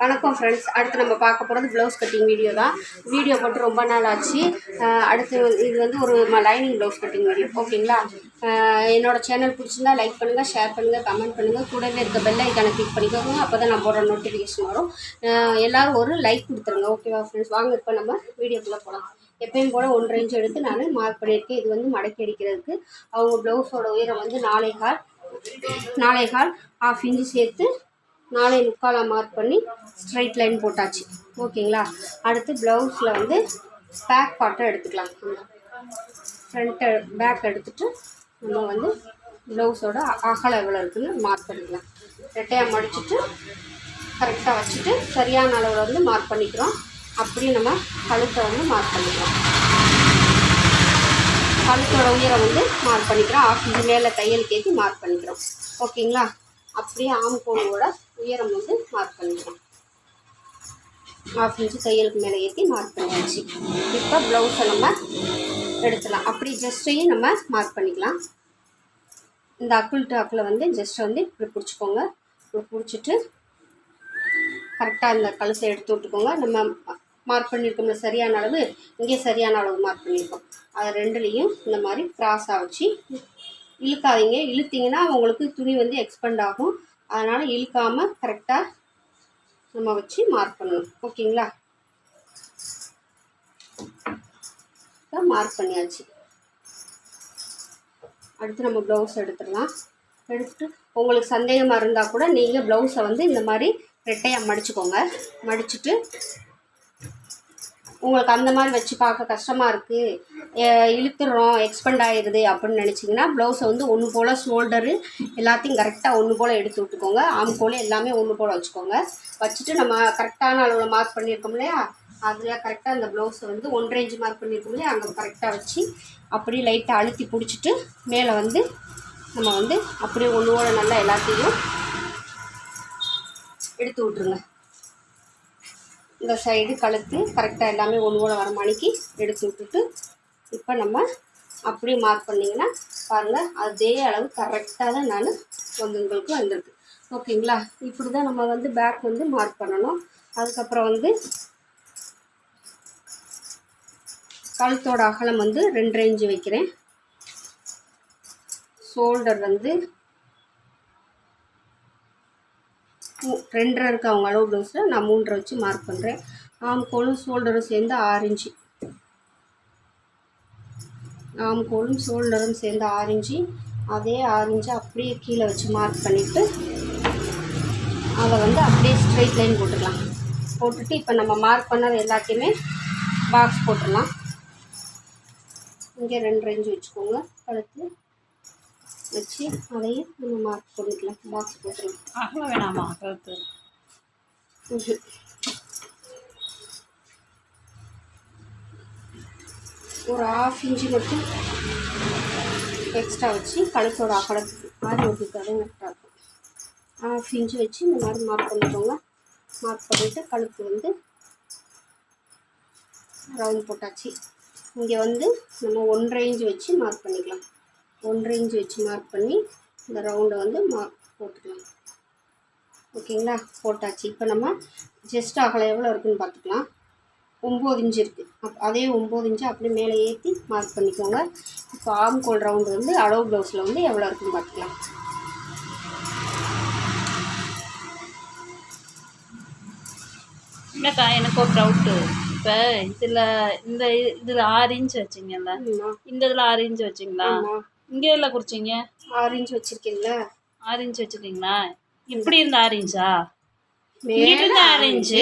வணக்கம் ஃப்ரெண்ட்ஸ். அடுத்து நம்ம பார்க்க போகிறது ப்ளவுஸ் கட்டிங் வீடியோ தான். வீடியோ போட்டு ரொம்ப நாள் ஆச்சு. அடுத்து இது வந்து ஒரு லைனிங் ப்ளவுஸ் கட்டிங் வீடியோ. ஓகேங்களா? என்னோடய சேனல் பிடிச்சிருந்தா லைக் பண்ணுங்கள், ஷேர் பண்ணுங்கள், கமெண்ட் பண்ணுங்கள். கூடவே இருக்க பெல் ஐக்கானை கிளிக் பண்ணிக்கோங்க. அப்போ தான் நான் போடுற நோட்டிஃபிகேஷன் வரும். எல்லோரும் ஒரு லைக் கொடுத்துருங்க. ஓகேவா ஃப்ரெண்ட்ஸ்? வாங்க இப்போ நம்ம வீடியோக்குள்ளே போகலாம். எப்பயும் போல் 1.5 இன்ச் எடுத்து நான் மார்க் பண்ணியிருக்கேன். இது வந்து மடக்கி அடிக்கிறதுக்கு. அவங்க ப்ளவுஸோட உயரம் வந்து 4.25 ½ இன்ச்சு சேர்த்து 4.25 மார்க் பண்ணி ஸ்ட்ரைட் லைன் போட்டாச்சு. ஓகேங்களா? அடுத்து ப்ளவுஸில் வந்து பேக் பார்ட்டை எடுத்துக்கலாம். ஃப்ரண்ட்டு பேக் எடுத்துகிட்டு நம்ம வந்து ப்ளவுஸோட அகலம் எவ்வளோ இருக்குதுன்னு மார்க் பண்ணிக்கலாம். ரெட்டையாக மடிச்சுட்டு கரெக்டாக வச்சுட்டு சரியான அளவில் வந்து மார்க் பண்ணிக்கிறோம். அப்படி நம்ம கழுத்தை வந்து மார்க் பண்ணிக்கிறோம். கழுத்தோட உயரம் வந்து மார்க் பண்ணிக்கிறோம். ½ இன்ச்சு மேலே தையலுக்கு ஏற்றி மார்க் பண்ணிக்கிறோம். ஓகேங்களா? அப்படியே ஆம்கோலோட உயரம் வந்து மார்க் பண்ணிக்கிறோம். ½ இன்ச்சு தையலுக்கு மேலே ஏற்றி மார்க் பண்ணியாச்சு. இப்போ ப்ளவுஸை நம்ம எடுத்துடலாம். அப்படி ஜஸ்ட்டையும் நம்ம மார்க் பண்ணிக்கலாம். இந்த அக்குள் டு அக்கில் வந்து ஜஸ்ட் வந்து இப்படி பிடிச்சிக்கோங்க. இப்படி பிடிச்சிட்டு கரெக்டாக இந்த கழுத்தை எடுத்து விட்டுக்கோங்க. நம்ம மார்க் பண்ணியிருக்கோம்ல சரியான அளவு, இங்கே சரியான அளவு மார்க் பண்ணியிருக்கோம். அது ரெண்டுலேயும் இந்த மாதிரி க்ராஸாக வச்சு இழுக்காதீங்க. இழுத்தீங்கன்னா உங்களுக்கு துணி வந்து எக்ஸ்பெண்ட் ஆகும். அதனால் இழுக்காமல் கரெக்டாக நம்ம வச்சு மார்க் பண்ணணும். ஓகேங்களா? இப்போ மார்க் பண்ணியாச்சு. அடுத்து நம்ம ப்ளவுஸ் எடுத்துடலாம். எடுத்துட்டு உங்களுக்கு சந்தேகமாக இருந்தால் கூட நீங்கள் ப்ளவுஸை வந்து இந்த மாதிரி ரெட்டையாக மடிச்சுக்கோங்க. மடிச்சுட்டு உங்களுக்கு அந்த மாதிரி வச்சு பார்க்க கஷ்டமாக இருக்குது, இழுத்துடுறோம், எக்ஸ்பெண்ட் ஆகிடுது அப்படின்னு நினச்சிங்கன்னா ப்ளவுஸை வந்து ஒன்று போல் ஷோல்டரு எல்லாத்தையும் கரெக்டாக ஒன்று போல் எடுத்து விட்டுக்கோங்க. ஆம்கோல் எல்லாமே ஒன்று போல் வச்சுக்கோங்க. வச்சுட்டு நம்ம கரெக்டான அளவில் மார்க் பண்ணியிருக்கோம் இல்லையா, அதில் கரெக்டாக அந்த ப்ளவுஸை வந்து 1.5 இன்ச் மார்க் பண்ணியிருக்கோம் இல்லையா, அங்கே கரெக்டாக வச்சு அப்படியே லைட்டாக அழுத்தி பிடிச்சிட்டு மேலே வந்து நம்ம வந்து அப்படியே ஒன்றோட நல்லா எல்லாத்தையும் எடுத்து விட்ருங்க. இந்த சைடு கழுத்து கரெக்டாக எல்லாமே ஒன்று வர மணிக்கு எடுத்து விட்டுட்டு இப்போ நம்ம அப்படியே மார்க் பண்ணிங்கன்னா பாருங்கள், அதே அளவு கரெக்டாக தான் நான் உங்களுக்கு வந்திருக்கு. ஓகேங்களா? இப்படி தான் நம்ம வந்து பேக் வந்து மார்க் பண்ணணும். அதுக்கப்புறம் வந்து கழுத்தோட அகலம் வந்து 2.5 இன்ச் வைக்கிறேன். ஷோல்டர் வந்து 2.5 இருக்குது அவங்க அளவு ப்ளவுஸில், நான் 3.5 வச்சு மார்க் பண்ணுறேன். ஆம்கோலும் ஷோல்டரும் சேர்ந்து 6 இன்ச்சு. ஆம்கோலும் ஷோல்டரும் சேர்ந்து 6 இன்ச்சு. அதே 6 இன்ச்சு அப்படியே கீழே வச்சு மார்க் பண்ணிவிட்டு அதை வந்து அப்படியே ஸ்ட்ரைட் லைன் போட்டுக்கலாம். போட்டுட்டு இப்போ நம்ம மார்க் பண்ணது எல்லாத்தையுமே பாக்ஸ் போட்டுடலாம். இங்கே 2.5 இன்ச்சு வச்சுக்கோங்க. கழுத்து வச்சு அதையும் நம்ம மார்க் பண்ணிக்கலாம். பாக்ஸ் போட்டுருலாம். அகலம் வேணாமா கழுத்து? ஒரு ½ இன்ச்சு மட்டும் எக்ஸ்ட்ரா வச்சு கழுத்தோட அகலத்துக்கு மாதிரி ஒட்டிக்காது கரெக்டாக இருக்கும். ½ இன்ச்சு வச்சு இந்த மாதிரி மார்க் பண்ணிக்கோங்க. மார்க் பண்ணிவிட்டு கழுத்து வந்து ரவுண்ட் போட்டாச்சு. இங்கே வந்து நம்ம 1.5 இன்ச்சு வச்சு மார்க் பண்ணிக்கலாம். 1.5 இன்ச்சு வச்சு மார்க் பண்ணி இந்த ரவுண்டை வந்து மார்க் போட்டுக்கலாம். ஓகேங்களா? போட்டாச்சு. இப்போ நம்ம ஜஸ்ட் அகலம் எவ்வளோ இருக்குதுன்னு பார்த்துக்கலாம். 9 இன்ச்சு இருக்குது. அதே 9 இன்ச்சு அப்படியே மேலே ஏற்றி மார்க் பண்ணிக்கோங்க. இப்போ ஆம்கோல் ரவுண்டு வந்து அளவு ப்ளவுஸில் வந்து எவ்வளோ இருக்குதுன்னு பார்த்துக்கலாம். இல்லைக்கா, எனக்கு ஒரு டவுட்டு. இப்போ இதில் 6 இன்ச் வச்சிங்கல்ல, இந்த இதில் 6 இன்ச் வச்சிங்களா? இங்கே எல்லாம் குறிச்சிங்க 6 இன்ச் வச்சுருக்கீங்களா? 6 இன்ச் வச்சுருக்கீங்களா? இப்படி இருந்த 6 இன்ச்சா? இங்கிட்ட 6 இன்ச்சு,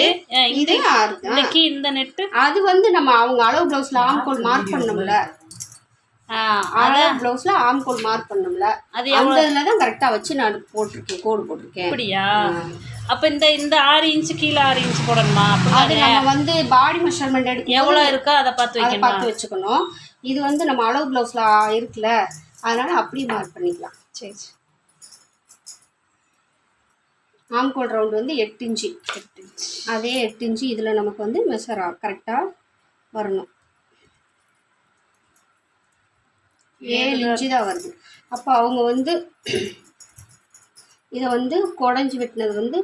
இதே 6 இன்னைக்கு இந்த நெட்டு அது வந்து நம்ம அவங்க அளவு ப்ளவுஸில் ஆம்கோல் மார்க் பண்ணோம்ல, அளவு ப்ளவுஸில் ஆம்கோல் மார்க் பண்ணோம்ல, அது அந்த இதில் தான் கரெக்டாக வச்சு நான் போட்டிருக்கேன், கோடு போட்டிருக்கேன். அப்படியா? அப்போ இந்த 6 இன்ச்சு கீழே 6 இன்ச்சு போடணுமா? அது நம்ம வந்து பாடி மெஷர்மெண்ட் எடுக்க எவ்வளோ இருக்கோ அதை பார்த்து வச்சுக்கணும். இது வந்து நம்ம அளவு ப்ளவுஸில் இருக்குல்ல, அதனால் அப்படியே மார்க் பண்ணிக்கலாம். சரி. ஆம்கோல் ரவுண்டு வந்து 8 இன்ச்சு. அதே 8 இன்ச்சு இதில் நமக்கு வந்து மெஷர் கரெக்டாக வரணும். 7 இன்ச்சு தான் வருது. அப்போ அவங்க வந்து இதை வந்து குடஞ்சி வெட்டினது வந்து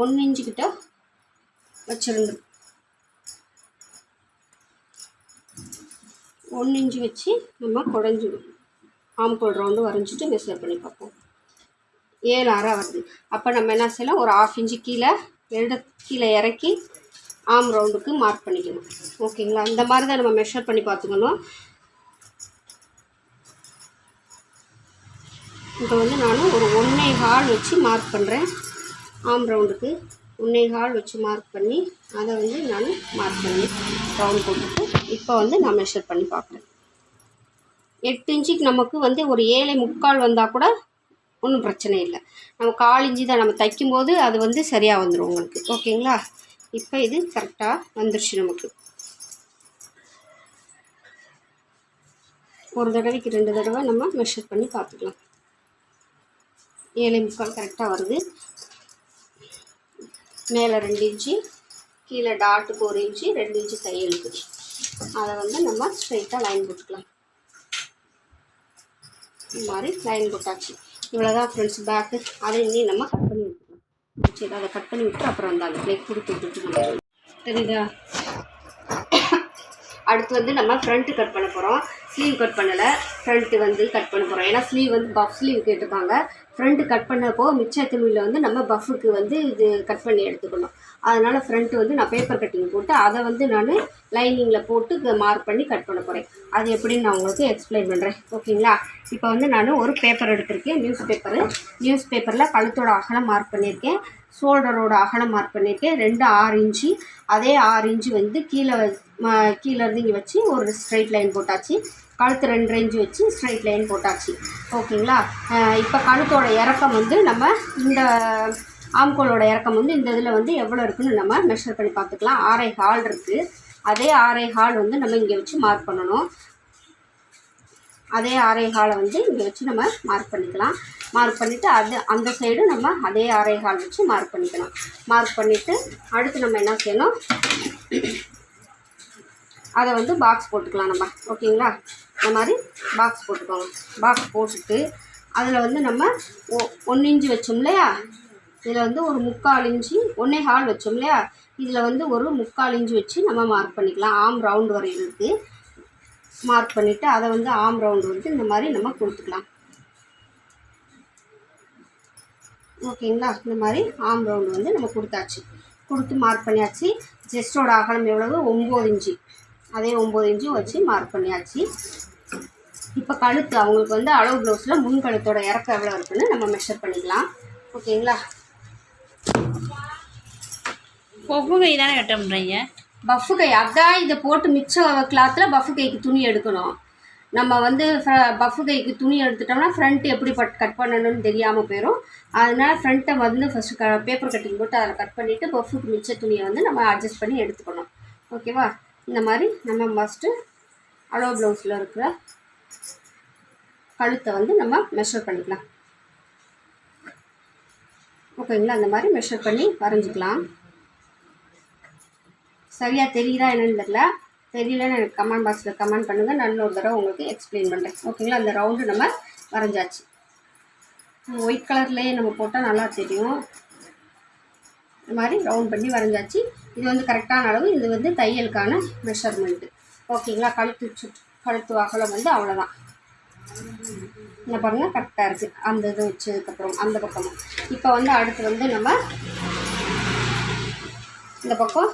1 இன்ச்சுக்கிட்ட வச்சுருந்து 1 இன்ச்சு வச்சு நம்ம குடஞ்சி ஆம்கோல் ரவுண்டு வரைஞ்சிட்டு மெஷர் பண்ணி பார்ப்போம். 7 அரை வருது. அப்போ நம்ம என்ன செய்யலாம், ஒரு 1/2 இன்ச்சு கீழே இறக்கி ஆம் ரவுண்டுக்கு மார்க் பண்ணிக்கணும். ஓகேங்களா, இந்த மாதிரி தான் நம்ம மெஷர் பண்ணி பார்த்துக்கணும். இப்போ வந்து நான் ஒரு 1.25 வச்சு மார்க் பண்ணுறேன். ஆம் ரவுண்டுக்கு 1.25 வச்சு மார்க் பண்ணி அதை வந்து நான் மார்க் பண்ணி ரவுண்ட் போட்டுட்டு இப்போ வந்து நான் மெஷர் பண்ணி பார்க்குறேன். 8 இன்ச்சுக்கு நமக்கு வந்து ஒரு 7.25 வந்தால் கூட ஒன்றும் பிரச்சனை இல்லை. நம்ம 1/4 இன்ச்சு தான் நம்ம தைக்கும்போது அது வந்து சரியாக வந்துடும் உங்களுக்கு. ஓகேங்களா, இப்போ இது கரெக்டாக வந்துருச்சு. நமக்கு ஒரு தடவைக்கு 2 தடவை நம்ம மெஷர் பண்ணி பார்த்துக்கலாம். 7.25 கரெக்டாக வருது. மேலே 2 இன்ச்சு, கீழே டாட்டுக்கு 1 இன்ச்சு, 2 இன்ச்சு தையலுக்கு. அதை வந்து நம்ம ஸ்ட்ரைட்டாக லைன் போட்டுக்கலாம். இந்த மாதிரி லைன் போட்டாச்சு. இவ்வளோதான் ஃப்ரெண்ட்ஸ் பேக்கு. அதை இன்னும் நம்ம கட் பண்ணி விட்டுக்கலாம். சரி, அதை கட் பண்ணி விட்டு அப்புறம் வந்து அந்த பிளேக் கொடுத்து விட்டுட்டு தெரியுதா. அடுத்து வந்து நம்ம ஃப்ரண்ட்டு கட் பண்ண போகிறோம். ஸ்லீவ் கட் பண்ணலை, ஃப்ரண்ட்டு வந்து கட் பண்ண போகிறோம். ஏன்னா ஸ்லீவ் வந்து பஃப் ஸ்லீவ் கேட்டிருக்காங்க. ஃப்ரண்ட்டு கட் பண்ணப்போ மிச்ச துணியில் வந்து நம்ம பஃபுக்கு வந்து இது கட் பண்ணி எடுத்துக்கணும். அதனால் ஃப்ரண்ட்டு வந்து நான் பேப்பர் கட்டிங் போட்டு அதை வந்து நான் லைனிங்கில் போட்டு மார்க் பண்ணி கட் பண்ண போகிறேன். அது எப்படின்னு நான் உங்களுக்கு எக்ஸ்பிளைன் பண்ணுறேன். ஓகேங்களா, இப்போ வந்து நான் ஒரு பேப்பர் எடுத்திருக்கேன், நியூஸ் பேப்பரில் கழுத்தோட அகலம் மார்க் பண்ணியிருக்கேன், ஷோல்டரோட அகலம் மார்க் பண்ணியிருக்கேன். 2 6 இன்ச்சு. அதே 6 இன்ச்சு வந்து கீழேருந்து இங்கே வச்சு ஒரு ஸ்ட்ரைட் லைன் போட்டாச்சு. கழுத்து 2 இன்ச்சு வச்சு ஸ்ட்ரைட் லைன் போட்டாச்சு. ஓகேங்களா, இப்போ கழுத்தோட இறக்கம் வந்து நம்ம இந்த ஆம்கோலோட இறக்கம் வந்து இந்த இதில் வந்து எவ்வளோ இருக்குதுன்னு நம்ம மெஷர் பண்ணி பார்த்துக்கலாம். 6.25 இருக்குது. அதே 6.25 வந்து நம்ம இங்கே வச்சு மார்க் பண்ணணும். அதே 6.25 வந்து இங்கே வச்சு நம்ம மார்க் பண்ணிக்கலாம். மார்க் பண்ணிவிட்டு அந்த சைடு நம்ம அதே 6.25 வச்சு மார்க் பண்ணிக்கலாம். மார்க் பண்ணிவிட்டு அடுத்து நம்ம என்ன செய்யணும், அதை வந்து பாக்ஸ் போட்டுக்கலாம் நம்ம. ஓகேங்களா, இந்த மாதிரி பாக்ஸ் போட்டுக்கோங்க. பாக்ஸ் போட்டுட்டு அதில் வந்து நம்ம 1 இன்ச்சு வச்சோம் இல்லையா, இதில் வந்து ஒரு 3/4 இன்ச்சு 1.25 வச்சோம் இல்லையா, இதில் வந்து ஒரு 3/4 இன்ச்சு வச்சு நம்ம மார்க் பண்ணிக்கலாம். ஆம் ரவுண்டு வரையிறதுக்கு மார்க் பண்ணிவிட்டு அதை வந்து ஆம் ரவுண்டு வந்து இந்த மாதிரி நம்ம கொடுத்துக்கலாம். ஓகேங்களா, இந்த மாதிரி ஆம் ரவுண்டு வந்து நம்ம கொடுத்தாச்சு. கொடுத்து மார்க் பண்ணியாச்சு. செஸ்டோட அகலம் எவ்வளவு, 9 இன்ச்சு. அதே 9 இன்ச்சும் வச்சு மார்க் பண்ணியாச்சு. இப்போ கழுத்து அவங்களுக்கு வந்து அளவு ப்ளவுஸில் முன் கழுத்தோட இறக்கம் எவ்வளோ இருக்குன்னு நம்ம மெஷர் பண்ணிக்கலாம். ஓகேங்களா, பஃபு கை தானே கட்ட பண்ணுறீங்க? பஃபு கை அதான் இதை போட்டு மிச்ச கிளாத்தில் பஃபு கைக்கு துணி எடுக்கணும். நம்ம வந்து பஃபு கைக்கு துணி எடுத்துட்டோம்னா ஃப்ரண்ட் எப்படி கட் பண்ணணும்னு தெரியாமல் போயிடும். அதனால் ஃப்ரண்ட்டை வந்து ஃபஸ்ட்டு பேப்பர் கட்டிங் போட்டு அதில் கட் பண்ணிவிட்டு பஃபுக்கு மிச்ச துணியை வந்து நம்ம அட்ஜஸ்ட் பண்ணி எடுத்துக்கணும். ஓகேவா, இந்த மாதிரி நம்ம ஃபஸ்ட்டு அளவு ப்ளவுஸில் இருக்கிற கழுத்தை வந்து நம்ம மெஷர் பண்ணிக்கலாம். ஓகேங்களா, அந்த மாதிரி மெஷர் பண்ணி வரைஞ்சிக்கலாம். சரியாக தெரியுதா என்னன்னு தெரியலன்னு எனக்கு கமெண்ட் பாக்ஸில் கமெண்ட் பண்ணுங்கள். நான் ஒரு தடவை உங்களுக்கு எக்ஸ்பிளைன் பண்ணுறேன். ஓகேங்களா, அந்த ரவுண்டு நம்ம வரைஞ்சாச்சு. ஒயிட் கலர்லேயே நம்ம போட்டால் நல்லா தெரியும். இந்த மாதிரி ரவுண்ட் பண்ணி வரைஞ்சாச்சு. இது வந்து கரெக்டான அளவு. இது வந்து தையலுக்கான மெஷர்மெண்ட்டு. ஓகேங்களா, கழுத்து அகலம் வந்து அவ்வளோதான். என்ன பாருங்கள், கரெக்டாக இருக்குது. அந்த இது வச்சதுக்கப்புறம் அந்த பக்கமும். இப்போ வந்து அடுத்து வந்து நம்ம இந்த பக்கம்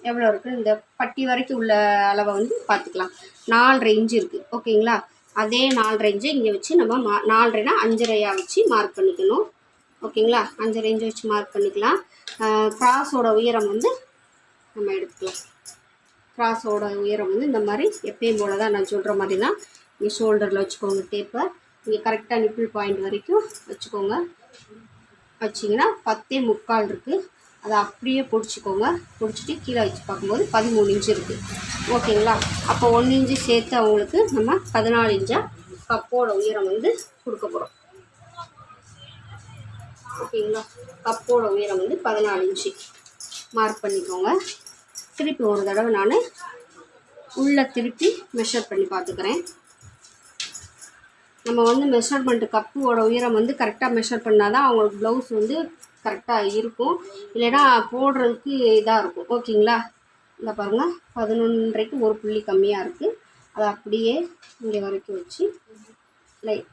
எவ்வளோ இருக்குது, இந்த பட்டி வரைக்கும் உள்ள அளவை வந்து பார்த்துக்கலாம். 4.5 இன்ச்சு இருக்குது. ஓகேங்களா, அதே 4.5 இன்ச்சு இங்கே வச்சு நம்ம 4.5னா 5.5 வச்சு மார்க் பண்ணிக்கணும். ஓகேங்களா, 5.5 இன்ச்சு வச்சு மார்க் பண்ணிக்கலாம். கிராஸோட உயரம் வந்து நம்ம எடுத்துக்கலாம். கிராஸோட உயரம் வந்து இந்த மாதிரி எப்பயும் போல தான் நான் சொல்கிற மாதிரி தான். இங்கே ஷோல்டரில் வச்சுக்கோங்க டேப்பை. இங்கே கரெக்டாக நிப்பிள் பாயிண்ட் வரைக்கும் வச்சுக்கோங்க. வச்சிங்கன்னா 10.75 இருக்குது. அதை அப்படியே பிடிச்சிக்கோங்க. பிடிச்சிட்டு கீழே வச்சு பார்க்கும்போது 13 இன்ச்சு இருக்குது. ஓகேங்களா, அப்போ 1 இன்ச்சு சேர்த்து அவங்களுக்கு நம்ம 14 இன்ச்சாக கப்போட உயரம் வந்து கொடுக்க போகிறோம். ஓகேங்களா, கப்போட உயரம் வந்து 14 இன்ச்சு மார்க் பண்ணிக்கோங்க. திருப்பி ஒரு தடவை நான் உள்ளே திருப்பி மெஷர் பண்ணி பார்த்துக்கிறேன். நம்ம வந்து மெஷர்மெண்ட்டு கப்போட உயரம் வந்து கரெக்டாக மெஷர் பண்ணால் தான் அவங்களுக்கு ப்ளவுஸ் வந்து கரெக்டாக இருக்கும், இல்லைன்னா போடுறதுக்கு இதாக இருக்கும். ஓகேங்களா, இந்த பாருங்கள் 11.5க்கு ஒரு புள்ளி கம்மியாக இருக்குது. அதை அப்படியே இங்கே வரைக்கும் வச்சு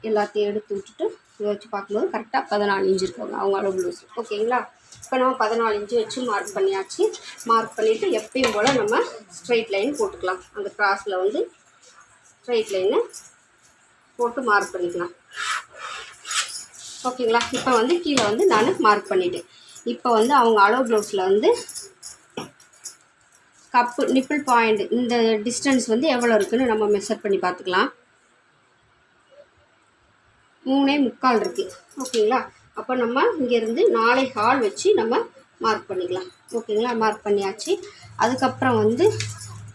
எல்லாத்தையும் எடுத்து விட்டுட்டு இதை வச்சு பார்க்கும்போது கரெக்டாக 14 இன்ச்சு இருக்காங்க அவங்க அளவு ப்ளவுஸ். ஓகேங்களா, இப்போ நம்ம 14 இன்ச்சு வச்சு மார்க் பண்ணியாச்சு. மார்க் பண்ணிவிட்டு எப்பயும் போல் நம்ம ஸ்ட்ரைட் லைன் போட்டுக்கலாம். அந்த கிராஸில் வந்து ஸ்ட்ரைட் லைனு போட்டு மார்க் பண்ணிக்கலாம். ஓகேங்களா, இப்போ வந்து கீழே வந்து நான் மார்க் பண்ணிவிட்டேன். இப்போ வந்து அவங்க அளவு ப்ளவுஸில் வந்து கப்பு நிப்பிள் பாயிண்ட் இந்த டிஸ்டன்ஸ் வந்து எவ்வளோ இருக்குதுன்னு நம்ம மெஷர் பண்ணி பார்த்துக்கலாம். 3.25 இருக்குது. ஓகேங்களா, அப்போ நம்ம இங்கேருந்து 4.25 வச்சு நம்ம மார்க் பண்ணிக்கலாம். ஓகேங்களா, மார்க் பண்ணியாச்சு. அதுக்கப்புறம் வந்து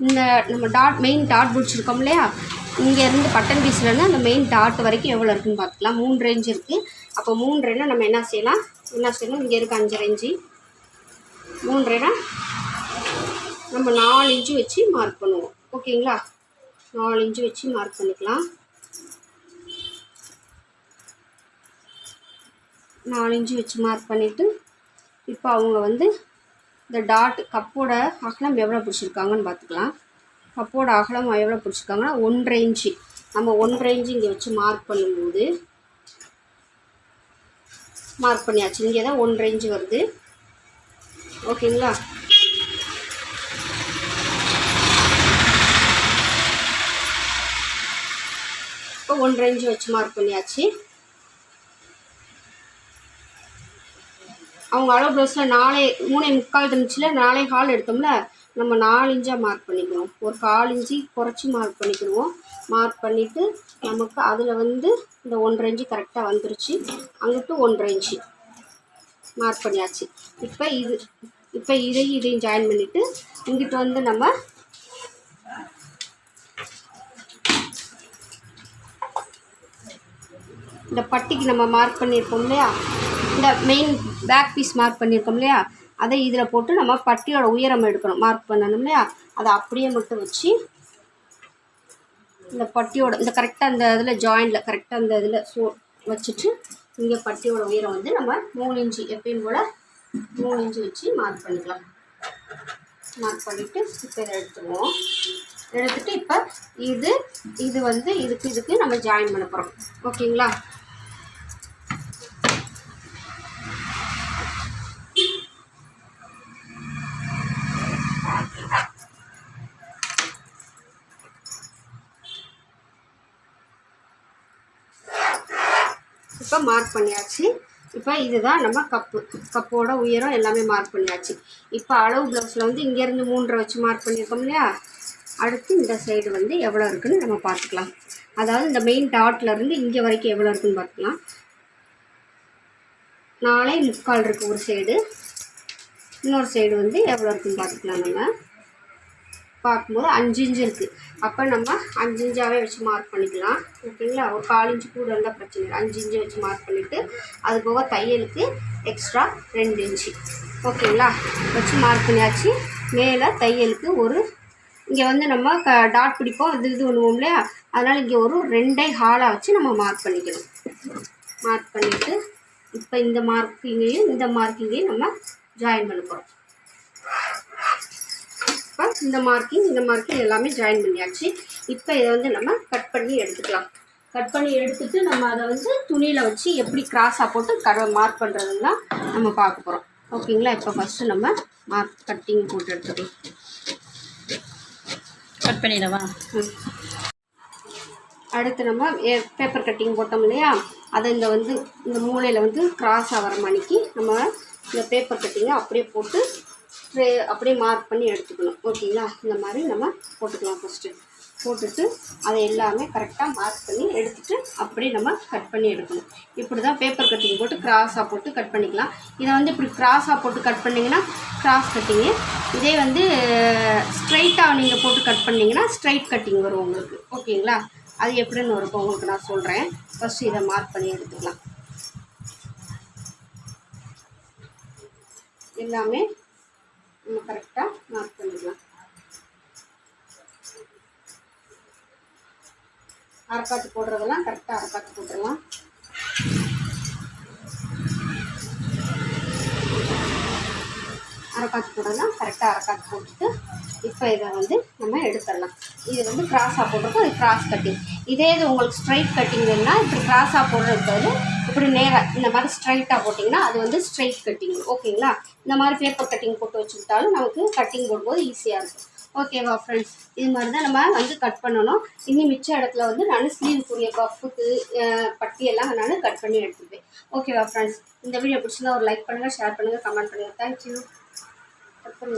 இந்த நம்ம மெயின் டாட் பிடிச்சிருக்கோம் இல்லையா, இங்கேருந்து பட்டன் பீஸ்லேருந்து அந்த மெயின் டாட் வரைக்கும் எவ்வளோ இருக்குதுன்னு பார்த்துக்கலாம். 3 ரேஞ்ச் இருக்குது. அப்போ 3 நம்ம என்ன செய்யணும், இங்கே இருக்க 5 ரேஞ்சு 3 நம்ம 4 இன்ச்சு வச்சு மார்க் பண்ணுவோம். ஓகேங்களா, 4 இன்ச்சு வச்சு மார்க் பண்ணிக்கலாம். 4 இன்ச்சு வச்சு மார்க் பண்ணிவிட்டு இப்போ அவங்க வந்து இந்த டாட் கப்போட அகலம் எவ்வளோ பிடிச்சிருக்காங்கன்னு பார்த்துக்கலாம். கப்போட அகலம் எவ்வளோ பிடிச்சிருக்காங்கன்னா 1.5 இன்ச்சு. நம்ம 1.5 இன்ச்சு இங்கே வச்சு மார்க் பண்ணும்போது மார்க் பண்ணியாச்சு. இங்கே தான் 1.5 இன்ச்சு வருது. ஓகேங்களா, இப்போ 1.5 இன்ச்சு வச்சு மார்க் பண்ணியாச்சு. அவங்க அளவு ப்ளவுஸில் 3.25 இருந்துச்சுல, 4.25 எடுத்தோம்ல, நம்ம 4 இன்ச்சாக மார்க் பண்ணிக்கிறோம். ஒரு 1/4 இன்ச்சு குறைச்சி மார்க் பண்ணிக்கிடுவோம். மார்க் பண்ணிவிட்டு நமக்கு அதில் வந்து இந்த 1.5 இன்ச்சு கரெக்டாக வந்துருச்சு. அங்கிட்டு 1.5 இன்ச்சு மார்க் பண்ணியாச்சு. இப்போ இதையும் ஜாயின் பண்ணிவிட்டு இங்கிட்ட வந்து நம்ம இந்த பட்டிக்கு நம்ம மார்க் பண்ணியிருக்கோம் இல்லையா, இந்த மெயின் பேக் பீஸ் மார்க் பண்ணியிருக்கோம் இல்லையா, அதை இதில் போட்டு நம்ம பட்டியோட உயரம் எடுக்கணும். மார்க் பண்ணணும் இல்லையா, அதை அப்படியே மட்டும் வச்சு இந்த பட்டியோட இந்த கரெக்டாக அந்த இதில் ஜாயிண்டில் கரெக்டாக அந்த இதில் வச்சுட்டு இங்கே பட்டியோட உயரம் வந்து நம்ம 3 இன்ச்சு எப்பயும் போல் 3 இன்ச்சு வச்சு மார்க் பண்ணிக்கலாம். மார்க் பண்ணிவிட்டு இப்போ இதை எடுத்துருவோம். எடுத்துகிட்டு இப்போ இது வந்து இதுக்கு நம்ம ஜாயின் பண்ண போகிறோம். ஓகேங்களா, இப்போ மார்க் பண்ணியாச்சு. இப்போ இதுதான் நம்ம கப்போட உயரம் எல்லாமே மார்க் பண்ணியாச்சு. இப்போ அளவு ப்ளவுஸில் வந்து இங்கேருந்து 3.5 வச்சு மார்க் பண்ணியிருக்கோம் இல்லையா, அடுத்து இந்த சைடு வந்து எவ்வளோ இருக்குதுன்னு நம்ம பார்த்துக்கலாம். அதாவது இந்த மெயின் டாட்லேருந்து இங்கே வரைக்கும் எவ்வளோ இருக்குதுன்னு பார்த்துக்கலாம். 4.25 இருக்குது ஒரு சைடு, இன்னொரு சைடு வந்து எவ்வளோ இருக்குதுன்னு பார்த்துக்கலாம். நம்ம பார்க்கும்போது 5 இன்ச்சு இருக்குது. அப்போ நம்ம 5 இன்ச்சாகவே வச்சு மார்க் பண்ணிக்கலாம். ஓகேங்களா, ஒரு 1/4 இன்ச்சு கூட இருந்தால் பிரச்சனை இல்லை. 5 இன்ச்சு வச்சு மார்க் பண்ணிவிட்டு அது போக தையலுக்கு எக்ஸ்ட்ரா 2 இன்ச்சு. ஓகேங்களா, வச்சு மார்க் பண்ணியாச்சு. மேலே தையலுக்கு ஒரு இங்கே வந்து நம்ம டாட் பிடிப்போம், இது பண்ணுவோம் இல்லையா, அதனால் இங்கே ஒரு 2.25 வச்சு நம்ம மார்க் பண்ணிக்கணும். மார்க் பண்ணிவிட்டு இப்போ இந்த மார்க்கிங்கையும் நம்ம ஜாயின் பண்ண போகிறோம். இப்போ இந்த மார்க்கிங் எல்லாமே ஜாயின் பண்ணியாச்சு. இப்போ இதை வந்து நம்ம கட் பண்ணி எடுத்துக்கலாம். கட் பண்ணி எடுத்துகிட்டு நம்ம அதை வந்து துணியில் வச்சு எப்படி கிராஸாக போட்டு மார்க் பண்ணுறதுன்னு தான் நம்ம பார்க்க போகிறோம். ஓகேங்களா, இப்போ ஃபஸ்ட்டு நம்ம கட்டிங் போட்டு எடுத்துக்கலாம். கட் பண்ணிடவா? அடுத்து நம்ம பேப்பர் கட்டிங் போட்டோம் இல்லையா, அதை இந்த மூலையில் வந்து கிராஸாக வர மணிக்கு நம்ம இந்த பேப்பர் கட்டிங்கை அப்படியே போட்டு அப்படியே மார்க் பண்ணி எடுத்துக்கணும். ஓகேங்களா, இந்த மாதிரி நம்ம போட்டுக்கலாம். ஃபஸ்ட்டு போட்டுட்டு அதை எல்லாமே கரெக்டாக மார்க் பண்ணி எடுத்துகிட்டு அப்படியே நம்ம கட் பண்ணி எடுக்கணும். இப்படி தான் பேப்பர் கட்டிங் போட்டு கிராஸாக போட்டு கட் பண்ணிக்கலாம். இதை வந்து இப்படி கிராஸாக போட்டு கட் பண்ணிங்கன்னா கிராஸ் கட்டிங்கு, இதே வந்து ஸ்ட்ரைட்டாக நீங்கள் போட்டு கட் பண்ணிங்கன்னா ஸ்ட்ரைட் கட்டிங் வரும் உங்களுக்கு. ஓகேங்களா, அது எப்படின்னு இருக்கும் உங்களுக்கு நான் சொல்கிறேன். ஃபஸ்ட்டு இதை மார்க் பண்ணி எடுத்துக்கலாம். எல்லாமே நம்ம கரெக்டாக மார்க் பண்ணிக்கலாம். அரைக்காத்து போடுறதெல்லாம் கரெக்டாக அரைக்காத்து போட்டுடலாம். அரைக்காத்து போடலாம். கரெக்டாக அரைக்காத்து போட்டுட்டு இப்போ இதை வந்து நம்ம எடுத்துடலாம். இது வந்து கிராஸாக போட்டிருக்கோம், இது கிராஸ் கட்டிங். இதே இது உங்களுக்கு ஸ்ட்ரைட் கட்டிங் வேணுன்னா இப்படி கிராஸாக போடுறது இப்படி நேராக இந்த மாதிரி ஸ்ட்ரைட்டாக போட்டிங்கன்னா அது வந்து ஸ்ட்ரைட் கட்டிங். ஓகேங்களா? இந்த மாதிரி பேப்பர் கட்டிங் போட்டு வச்சுக்கிட்டாலும் நமக்கு கட்டிங் போடும்போது ஈஸியாக இருக்கும். ஓகேவா ஃப்ரெண்ட்ஸ்? இது மாதிரி தான் நம்ம வந்து கட் பண்ணணும். இன்னும் மிச்ச இடத்துல வந்து நான் ஸ்லீவுக்குரிய பஃப்புக்கு பட்டியெல்லாம் நான் கட் பண்ணி எடுத்துப்பேன். ஓகேவா ஃப்ரெண்ட்ஸ்? இந்த வீடியோ பிடிச்சிருந்தா ஒரு லைக் பண்ணுங்கள், ஷேர் பண்ணுங்கள், கமெண்ட் பண்ணுங்கள். தேங்க்யூ. கட் பண்ணி